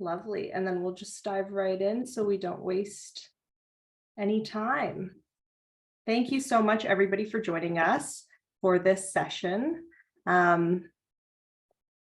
Lovely. And then we'll just dive right in so we don't waste any time. Thank you so much, everybody, for joining us for this session.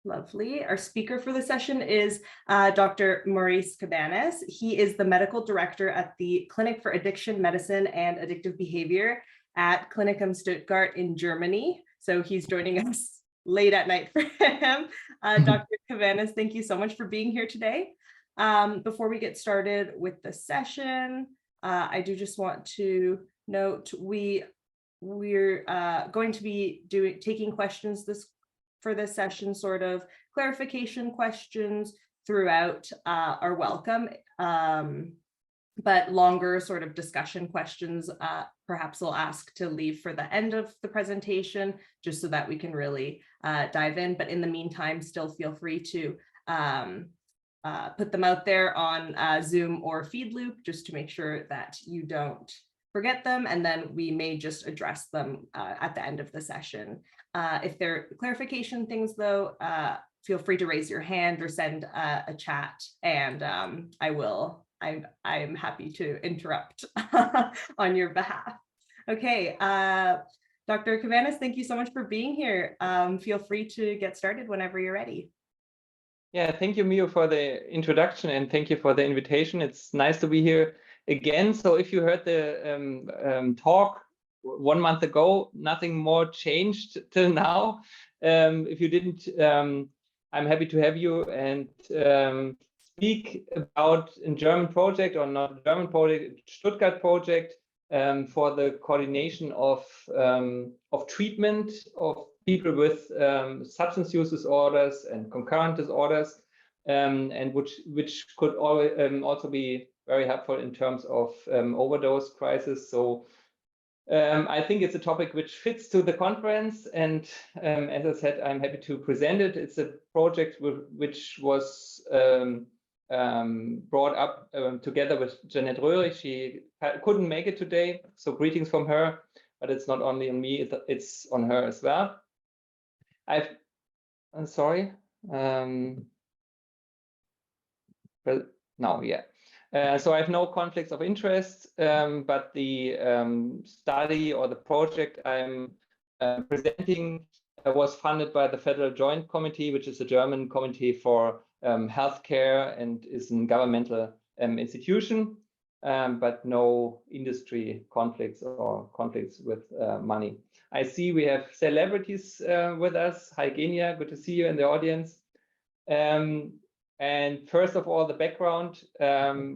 Lovely. Our speaker for the session is Dr. Maurice Cabanas. He is the medical director at the Clinic for Addiction Medicine and Addictive Behavior at Klinikum Stuttgart in Germany. So he's joining us late at night for him. Dr. Cabanas, thank you so much for being here today. Before we get started with the session, I do just want to note we're going to be taking questions for this session, sort of clarification questions throughout are welcome, but longer sort of discussion questions perhaps we'll ask to leave for the end of the presentation, just so that we can really dive in. But in the meantime, still feel free to put them out there on Zoom or Feedloop, just to make sure that you don't forget them, and then we may just address them at the end of the session. If there are clarification things, though, feel free to raise your hand or send a chat, and I'm happy to interrupt on your behalf. Okay, Dr. Cabanas, thank you so much for being here. Feel free to get started whenever you're ready. Yeah, thank you, Mio, for the introduction, and thank you for the invitation. It's nice to be here again. So if you heard the talk 1 month ago, nothing more changed till now. If you didn't, I'm happy to have you and speak about a German project, or not a German project, Stuttgart project, for the coordination of treatment of people with substance use disorders and concurrent disorders, and which could also be very helpful in terms of overdose crisis. So I think it's a topic which fits to the conference, and as I said, I'm happy to present it. It's a project which was brought up together with Jeanette Röhrig. She couldn't make it today, so greetings from her, but it's not only on me, it's on her as well. I'm sorry. Well, no, yeah. So I have no conflicts of interest, but the study or the project I'm presenting was funded by the Federal Joint Committee, which is a German committee for healthcare and is a governmental institution, but no industry conflicts or conflicts with money. I see we have celebrities with us. Hi, Genia, good to see you in the audience. And first of all, the background,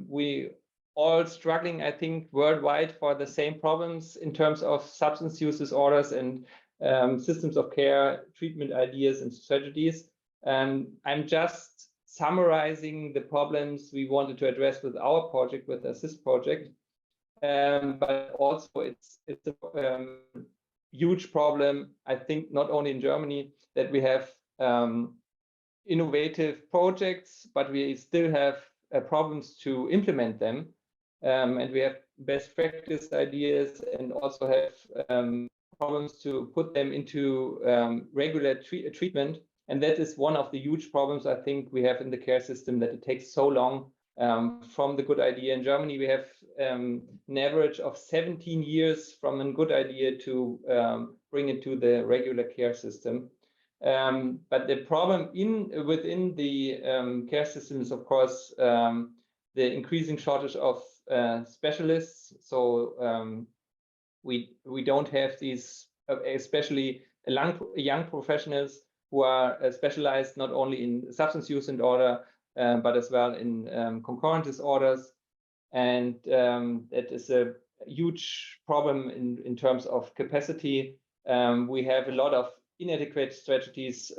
we all struggling, I think, worldwide for the same problems in terms of substance use disorders and systems of care, treatment ideas and strategies. I'm just summarizing the problems we wanted to address with our project, with the Assist project. But also it's a huge problem, I think, not only in Germany, that we have innovative projects, but we still have problems to implement them, and we have best practice ideas and also have problems to put them into regular treatment. And that is one of the huge problems I think we have in the care system, that it takes so long from the good idea. In Germany, we have an average of 17 years from a good idea to bring it to the regular care system. But the problem within the care system is, of course, the increasing shortage of specialists. So we don't have these, especially young professionals who are specialized not only in substance use disorder, but as well in concurrent disorders. And that is a huge problem in terms of capacity. We have a lot of inadequate strategies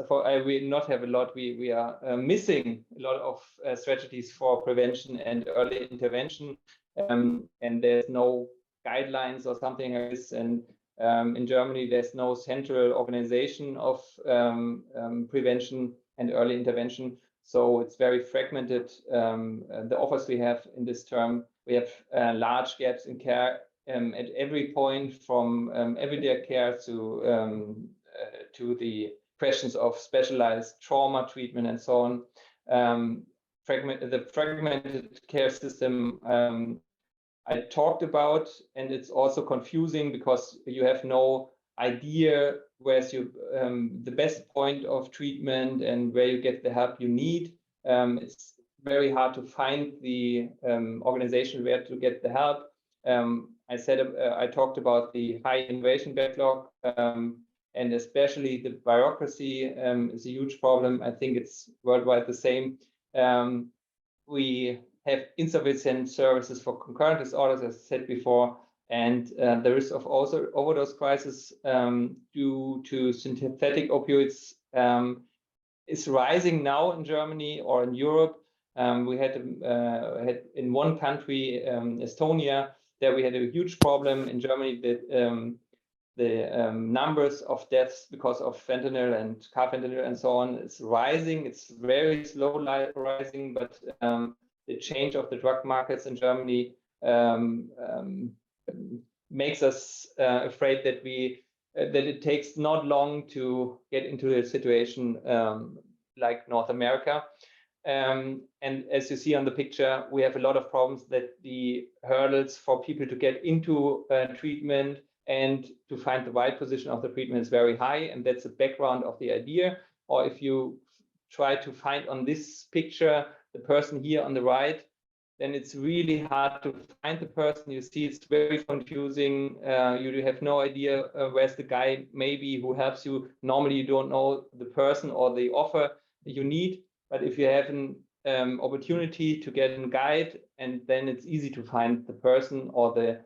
we not have a lot. We are missing a lot of strategies for prevention and early intervention, and there's no guidelines or something like this. And in Germany, there's no central organization of prevention and early intervention, so it's very fragmented. The offers we have in this term, we have large gaps in care at every point, from everyday care to the questions of specialized trauma treatment and so on. fragmented care system I talked about, and it's also confusing because you have no idea where's the best point of treatment and where you get the help you need. It's very hard to find the organization where to get the help. I talked about the high innovation backlog, and especially the bureaucracy is a huge problem. I think it's worldwide the same. We have insufficient services for concurrent disorders, as I said before, and the risk of also overdose crisis due to synthetic opioids is rising now in Germany or in Europe. We had in one country, Estonia, there we had a huge problem. In Germany that the numbers of deaths because of fentanyl and carfentanil and so on is rising. It's very slow rising, but the change of the drug markets in Germany makes us afraid that that it takes not long to get into a situation like North America. And as you see on the picture, we have a lot of problems that the hurdles for people to get into treatment and to find the right position of the treatment is very high, and that's the background of the idea. Or if you try to find on this picture the person here on the right, then it's really hard to find the person. You see, it's very confusing. You have no idea where's the guy maybe who helps you. Normally, you don't know the person or the offer you need. But if you have an opportunity to get a guide, and then it's easy to find the person or the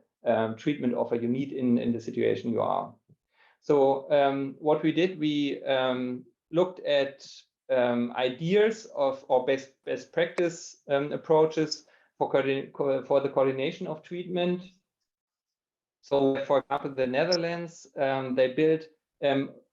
treatment offer you need in the situation you are. So what we did, we looked at ideas of or best practice approaches for the coordination of treatment. So, for example, the Netherlands, they built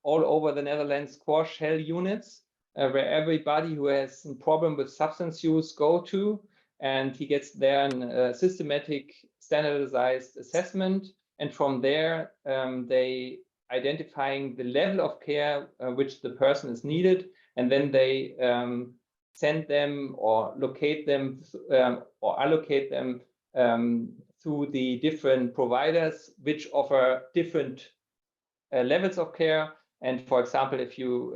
all over the Netherlands core shell units where everybody who has a problem with substance use go to, and he gets there a systematic standardized assessment, and from there they identifying the level of care which the person is needed, and then they send them or locate them or allocate them through the different providers which offer different levels of care. And for example, if you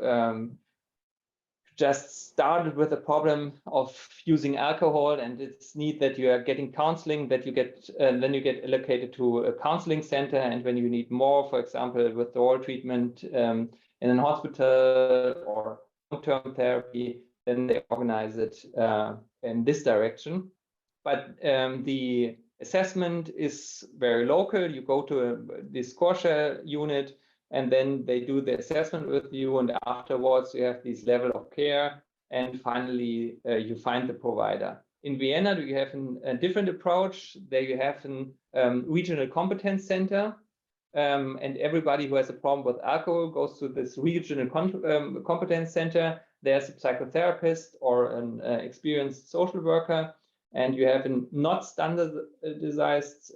just started with a problem of using alcohol and it's need that you are getting counseling, that you get then you get allocated to a counseling center, and when you need more, for example, withdrawal treatment in an hospital or long-term therapy, then they organize it in this direction. But the assessment is very local. You go to this core shell unit, and then they do the assessment with you, and afterwards you have this level of care, and finally you find the provider. In Vienna, you have a different approach. There you have a regional competence center, and everybody who has a problem with alcohol goes to this regional competence center. There's a psychotherapist or an experienced social worker, and you have a not standardized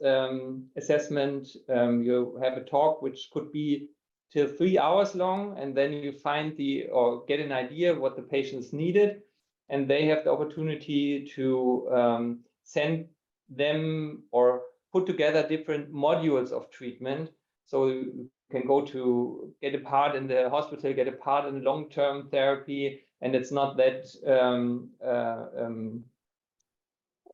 assessment. You have a talk which could be till 3 hours long, and then you find or get an idea what the patients needed, and they have the opportunity to send them or put together different modules of treatment. So you can go to get a part in the hospital, get a part in long-term therapy, and it's not that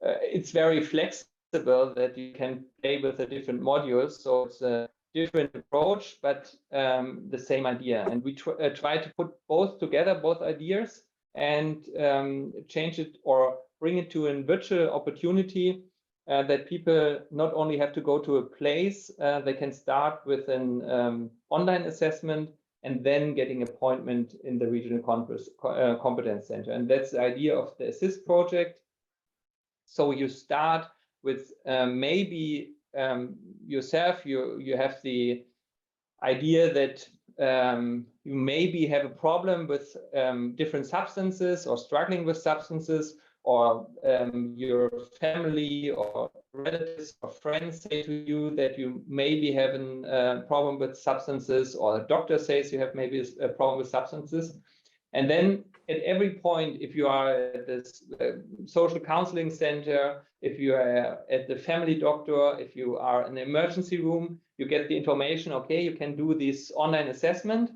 it's very flexible that you can play with the different modules. So it's a different approach, but the same idea. And we try to put both together, both ideas, and change it or bring it to a virtual opportunity that people not only have to go to a place, they can start with an online assessment and then getting appointment in the regional competence center. And that's the idea of the ASSIST project. So you start with maybe yourself, you have the idea that you maybe have a problem with different substances or struggling with substances, or your family or relatives or friends say to you that you maybe have a problem with substances, or the doctor says you have maybe a problem with substances. And then at every point, if you are at this social counseling center, if you are at the family doctor, if you are in the emergency room, you get the information, okay, you can do this online assessment.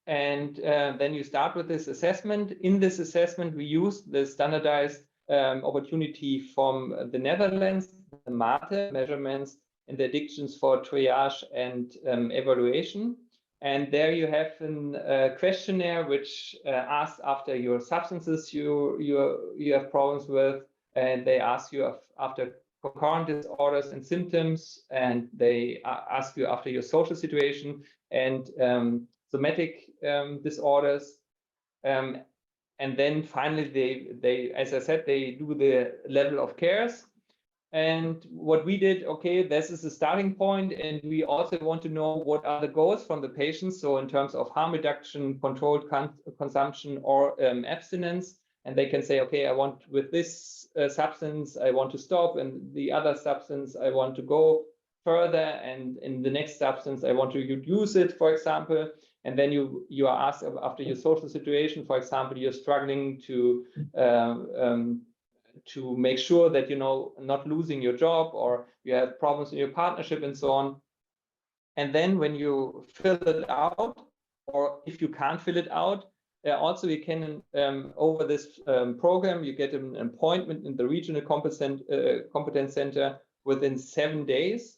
And then you start with this assessment. In this assessment, we use the standardized opportunity from the Netherlands, the MATE measurements and the addictions for triage and evaluation. And there you have a questionnaire which asks after your substances you have problems with, and they ask you after concurrent disorders and symptoms, and they ask you after your social situation and somatic disorders. And then finally, they, as I said, they do the level of cares. And what we did, okay, this is the starting point, and we also want to know what are the goals from the patients. So in terms of harm reduction, controlled consumption, or abstinence, and they can say, okay, I want with this substance, I want to stop, and the other substance, I want to go further, and in the next substance, I want to reduce it, for example. And then you are asked after your social situation, for example, you're struggling to make sure that not losing your job, or you have problems in your partnership and so on. And then when you fill it out, or if you can't fill it out, also you can over this program you get an appointment in the regional competence center within 7 days,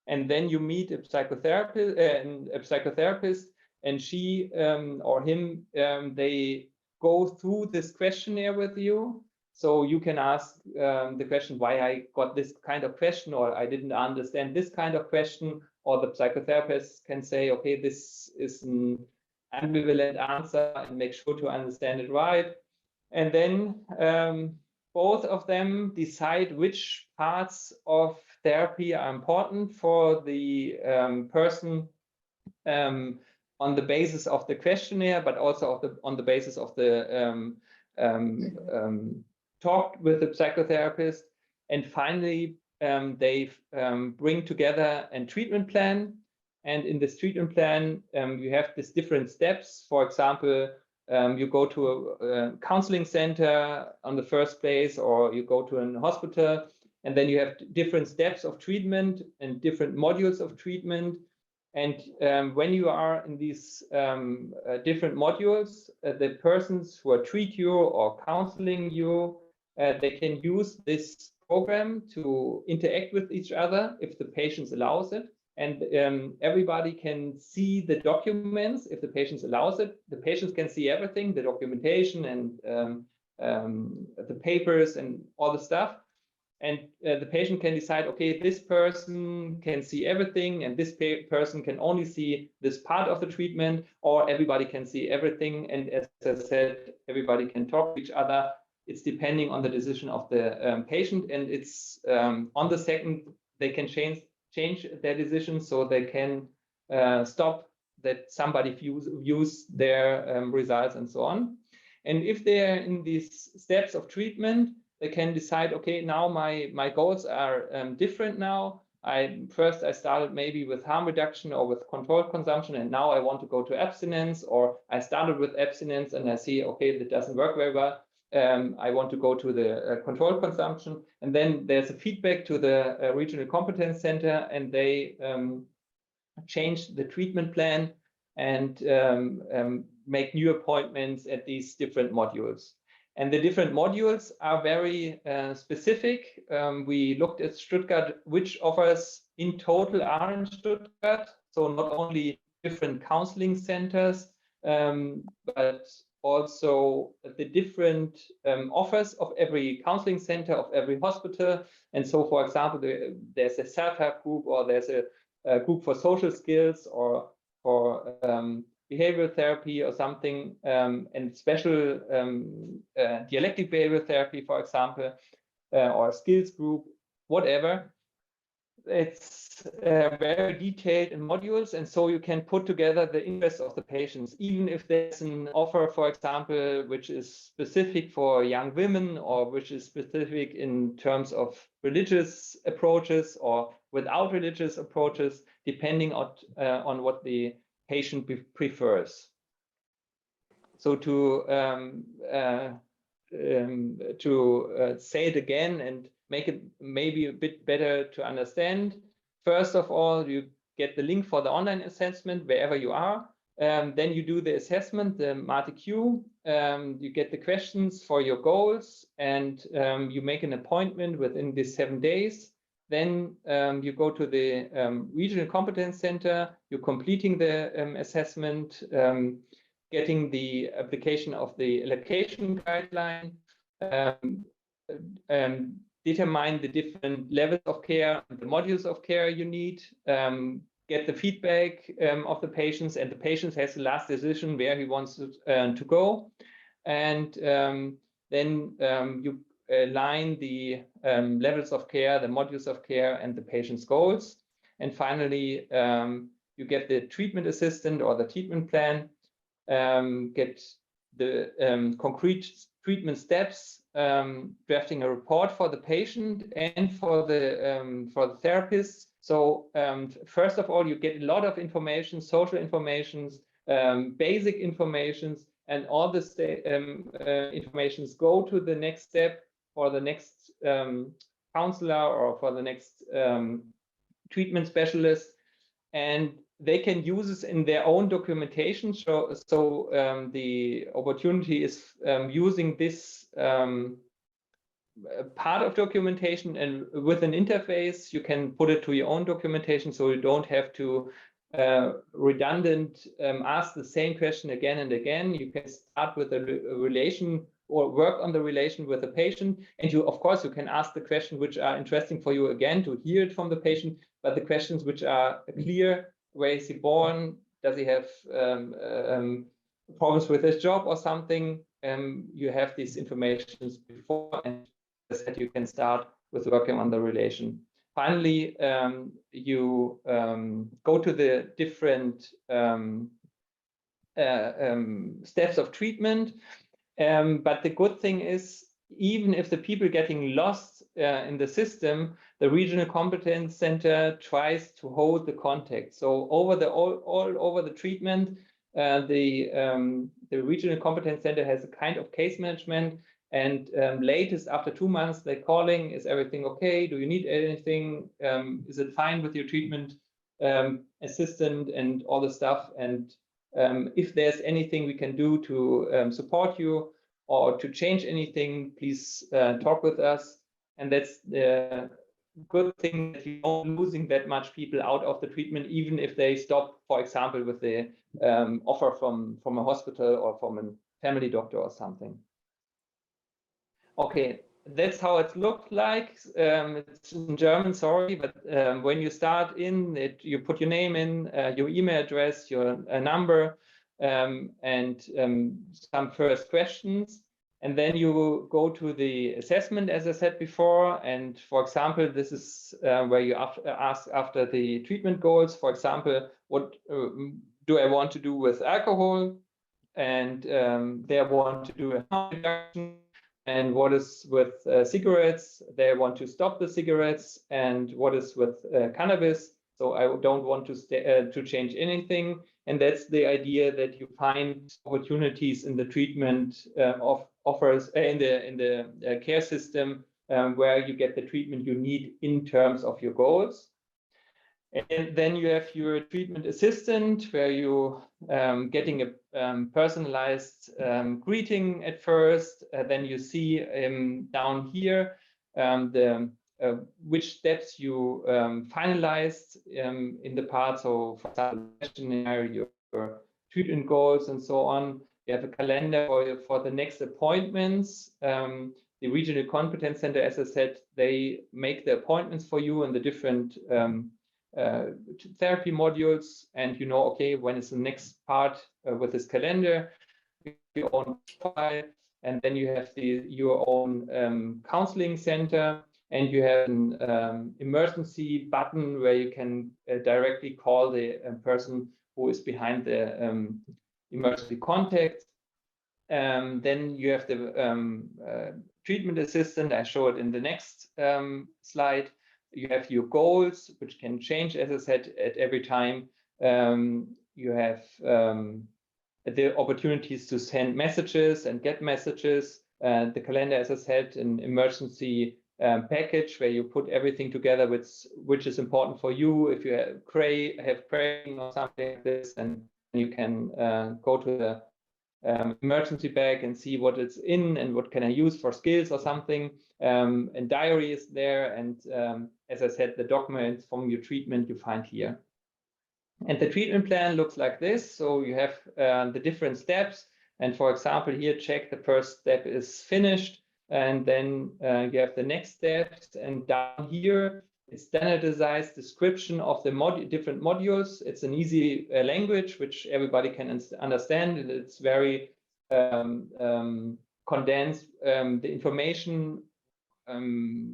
and then you meet a psychotherapist, and she or him, they go through this questionnaire with you. So you can ask the question, why I got this kind of question, or I didn't understand this kind of question, or the psychotherapist can say, okay, this is an ambivalent answer, and make sure to understand it right. And then both of them decide which parts of therapy are important for the person on the basis of the questionnaire, but also on the basis of the talk with the psychotherapist. And finally, they bring together a treatment plan. And in this treatment plan, you have these different steps. For example, you go to a counseling center on the first place, or you go to a hospital, and then you have different steps of treatment and different modules of treatment. And when you are in these different modules, the persons who are treat you or counseling you, they can use this program to interact with each other if the patient allows it. And everybody can see the documents if the patient allows it. The patients can see everything, the documentation and the papers and all the stuff. And the patient can decide, okay, this person can see everything, and this person can only see this part of the treatment, or everybody can see everything. And as I said, everybody can talk to each other. It's depending on the decision of the patient, and it's on the second they can change their decision, so they can stop that somebody views their results and so on. And if they are in these steps of treatment, they can decide, okay, now my goals are different now. I started maybe with harm reduction or with controlled consumption, and now I want to go to abstinence, or I started with abstinence and I see, okay, that doesn't work very well. I want to go to the controlled consumption. And then there's a feedback to the regional competence center, and they change the treatment plan and make new appointments at these different modules. And the different modules are very specific. We looked at Stuttgart, which offers in total are in Stuttgart. So not only different counseling centers, but also the different offers of every counseling center, of every hospital. And so, for example, there's a self-help group, or there's a group for social skills, or for behavioral therapy or something, and special dialectic behavioral therapy, for example, or skills group, whatever. It's very detailed in modules, and so you can put together the interests of the patients. Even if there's an offer, for example, which is specific for young women, or which is specific in terms of religious approaches or without religious approaches, depending on what the patient prefers. So to say it again and make it maybe a bit better to understand. First of all, you get the link for the online assessment wherever you are. Then you do the assessment, the MATIQ. You get the questions for your goals, and you make an appointment within these 7 days. Then you go to the regional competence center. You're completing the assessment, getting the application of the allocation guideline, determine the different levels of care, the modules of care you need, get the feedback of the patients, and the patient has the last decision where he wants to go. And then you align the levels of care, the modules of care, and the patient's goals. And finally, you get the treatment assistant or the treatment plan, get the concrete treatment steps, drafting a report for the patient and for the therapist. So first of all, you get a lot of information, social informations, basic informations, and all the informations go to the next step for the next counselor or for the next treatment specialist, and they can use this in their own documentation. So the opportunity is using this part of documentation, and with an interface, you can put it to your own documentation, so you don't have to redundant ask the same question again and again. You can start with a relation or work on the relation with the patient, and you, of course, you can ask the questions which are interesting for you again to hear it from the patient, but the questions which are clear: where is he born? Does he have problems with his job or something? You have these informations before, and that you can start with working on the relation. Finally, you go to the different steps of treatment. But the good thing is, even if the people getting lost in the system, the regional competence center tries to hold the contact. So over the all over the treatment, the regional competence center has a kind of case management, and latest after 2 months they're calling: is everything okay? Do you need anything? Is it fine with your treatment assistant and all the stuff? And if there's anything we can do to support you or to change anything, please talk with us. And that's the good thing, that you don't losing that much people out of the treatment, even if they stop, for example, with the offer from a hospital or from a family doctor or something. Okay, that's how it looked like. It's in German, sorry, but when you start in it, you put your name in, your email address, your number, and some first questions. And then you go to the assessment, as I said before. And for example, this is where you ask after the treatment goals. For example, what do I want to do with alcohol? And they want to do a harm reduction. And what is with cigarettes? They want to stop the cigarettes. And what is with cannabis? So I don't want to change anything. And that's the idea, that you find opportunities in the treatment of offers in the care system where you get the treatment you need in terms of your goals. And then you have your treatment assistant, where you getting a personalized greeting at first. Then you see down here which steps you finalized in the part. So for example, questionnaire, your treatment goals, and so on. You have a calendar for the next appointments. The regional competence center, as I said, they make the appointments for you in the different therapy modules, and you know, okay, when is the next part with this calendar, your own file, and then you have your own counseling center, and you have an emergency button where you can directly call the person who is behind the emergency contact. Then you have the treatment assistant. I show it in the next slide. You have your goals, which can change, as I said, at every time. You have the opportunities to send messages and get messages. The calendar, as I said, an emergency package where you put everything together which is important for you. If you have craving or something like this, and you can go to the emergency bag and see what it's in and what can I use for skills or something. And diary is there, and as I said, the documents from your treatment you find here. And the treatment plan looks like this. So you have the different steps, and for example here, check the first step is finished, and then you have the next steps, and down here it's standardized description of the different modules. It's an easy language which everybody can understand, and it's very condensed, the information,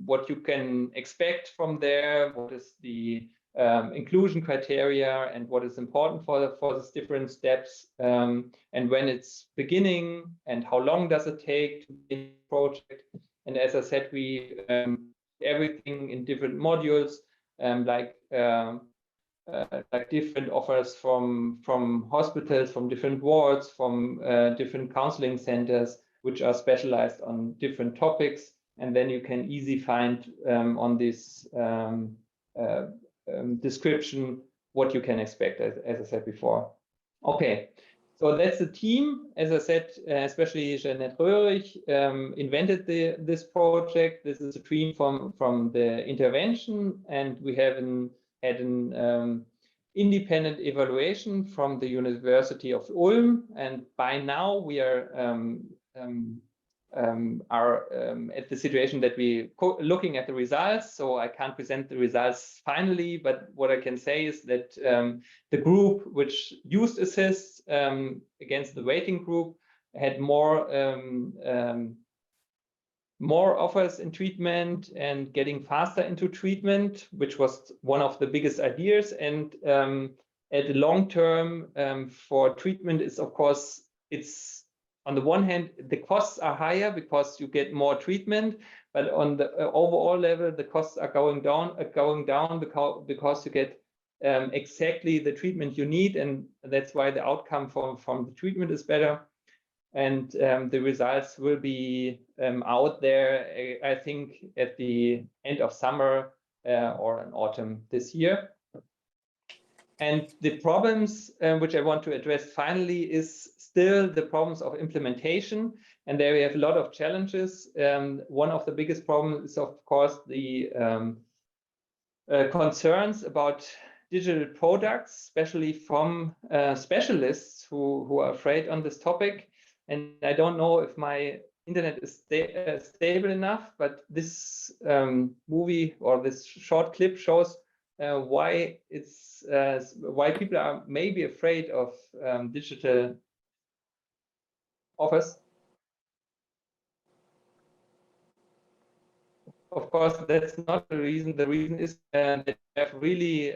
what you can expect from there, what is the inclusion criteria, and what is important for these different steps, and when it's beginning, and how long does it take to begin the project. And as I said, we everything in different modules, like different offers from hospitals, from different wards, from different counseling centers, which are specialized on different topics. And then you can easily find on this description what you can expect, as I said before. Okay, so that's the team. As I said, especially Jeanette Röhrig invented this project. This is a team from the intervention, and we have had an independent evaluation from the University of Ulm, and by now we are at the situation that we looking at the results. So I can't present the results finally, but what I can say is that the group which used Assist against the waiting group had more offers in treatment and getting faster into treatment, which was one of the biggest ideas. And at the long term for treatment is, of course, it's on the one hand, the costs are higher because you get more treatment, but on the overall level, the costs are going down because you get exactly the treatment you need, and that's why the outcome from the treatment is better. And the results will be out there, I think, at the end of summer or in autumn this year. And the problems which I want to address finally is still the problems of implementation. And there we have a lot of challenges. One of the biggest problems is, of course, the concerns about digital products, especially from specialists who are afraid on this topic. And I don't know if my internet is stable enough, but this movie or this short clip shows why people are maybe afraid of digital offers. Of course, that's not the reason. The reason is that we have really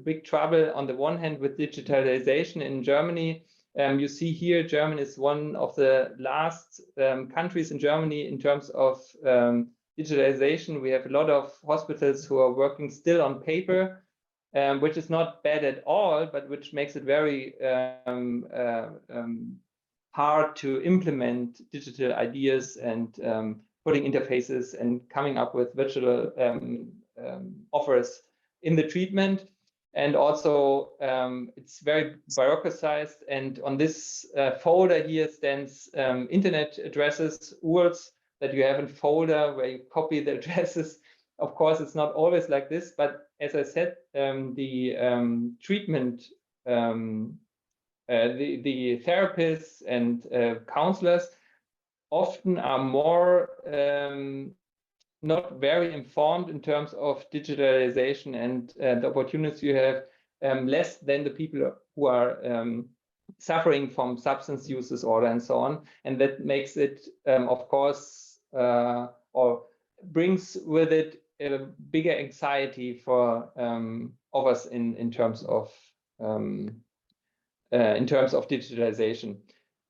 big trouble on the one hand with digitalization in Germany. You see here, Germany is one of the last countries in Germany in terms of digitalization. We have a lot of hospitals who are working still on paper, which is not bad at all, but which makes it very hard to implement digital ideas and putting interfaces and coming up with virtual offers in the treatment. And also it's very bureaucratized, and on this folder here stands internet addresses, URLs, that you have a folder where you copy the addresses. Of course, it's not always like this, but as I said, the treatment, the therapists and counselors often are more not very informed in terms of digitalization and the opportunities you have, less than the people who are suffering from substance use disorder and so on. And that makes it, of course, or brings with it a bigger anxiety for of us in terms of digitalization.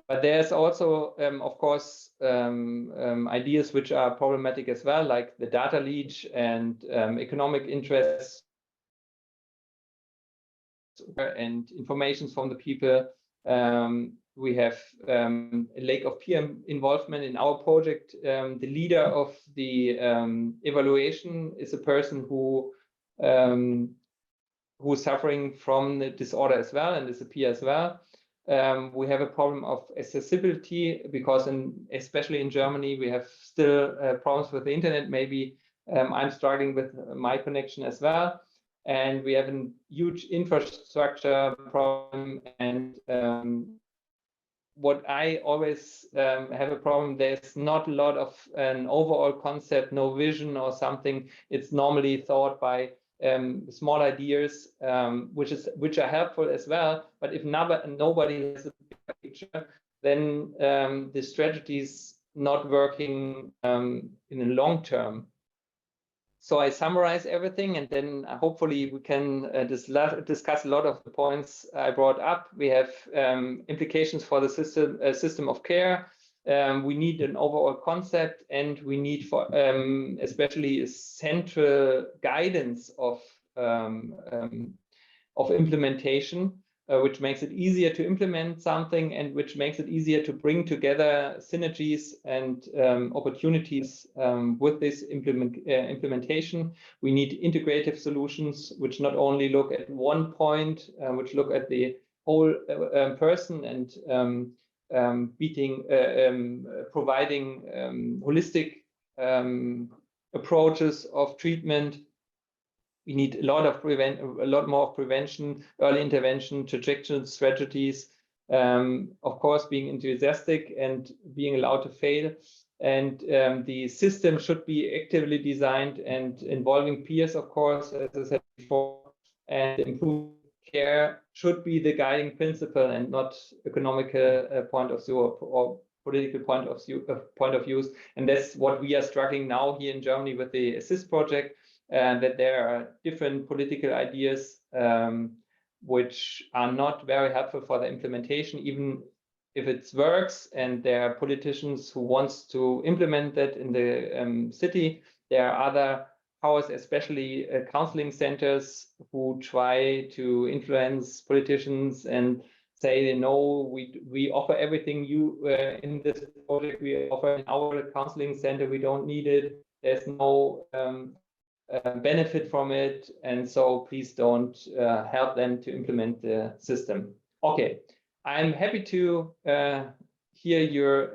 But there's also, of course, ideas which are problematic as well, like the data leach and economic interests and information from the people, we have a lack of peer involvement in our project. The leader of the evaluation is a person who's suffering from the disorder as well, and is a peer as well. We have a problem of accessibility because especially in Germany, we have still problems with the internet. Maybe I'm struggling with my connection as well. And we have a huge infrastructure problem. And what I always have a problem, there's not a lot of an overall concept, no vision or something. It's normally thought by small ideas, which are helpful as well. But if nobody has a big picture, then the strategy is not working in the long term. So I summarize everything, and then hopefully we can discuss a lot of the points I brought up. We have implications for the system of care. We need an overall concept, and we need for especially a central guidance of implementation, which makes it easier to implement something, and which makes it easier to bring together synergies and opportunities with this implementation. We need integrative solutions, which not only look at one point, which look at the whole person and providing holistic approaches of treatment. We need a lot more prevention, early intervention, trajectory strategies. Of course, being enthusiastic and being allowed to fail. And the system should be actively designed and involving peers, of course, as I said before. And improved care should be the guiding principle and not economical point of view or political point of view. And that's what we are struggling now here in Germany with the ASSIST project. That there are different political ideas which are not very helpful for the implementation, even if it works, and there are politicians who wants to implement that in the city. There are other powers, especially counseling centers, who try to influence politicians and say, no, we offer everything you in this project we offer in our counseling center, we don't need it, there's no benefit from it, and so please don't help them to implement the system. Okay, I'm happy to hear your